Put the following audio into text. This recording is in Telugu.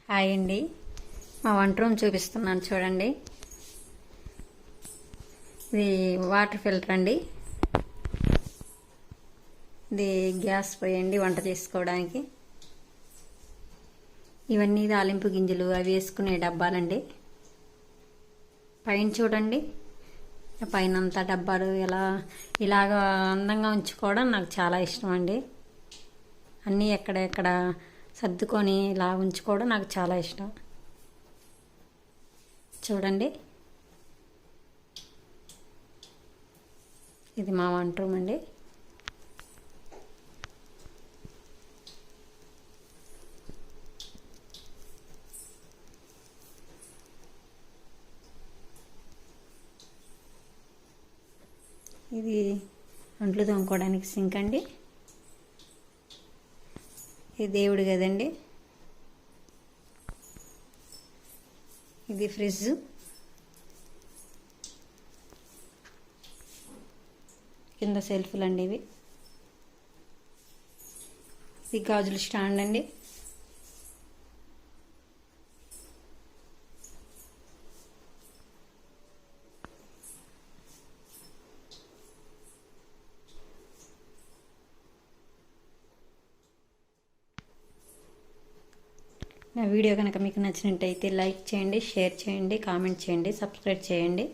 హాయ్ అండి. మా వంట రూమ్ చూపిస్తున్నాను చూడండి. ఇది వాటర్ ఫిల్టర్ అండి. ఇది గ్యాస్ పొయ్యి అండి వంట చేసుకోవడానికి. ఇవన్నీ తాలింపు గింజలు అవి వేసుకునే డబ్బాలండి. పైన చూడండి, పైన అంతా డబ్బాలు ఇలాగ అందంగా ఉంచుకోవడం నాకు చాలా ఇష్టం అండి. అన్నీ ఎక్కడెక్కడ సర్దుకొని ఇలా ఉంచుకోవడం నాకు చాలా ఇష్టం. చూడండి, ఇది మా వంట రూమ్ అండి. ఇది అంట్లు తోముకోవడానికి సింక్ అండి. ఇది దేవుడి గదండి. ఇది ఫ్రిడ్జ్. కింద సెల్ఫ్లు అండి ఇవి. ఇది గాజుల స్టాండ్ అండి. నా వీడియో కనుక మీకు నచ్చినట్టయితే లైక్ చేయండి, షేర్ చేయండి, కామెంట్ చేయండి, సబ్స్క్రైబ్ చేయండి.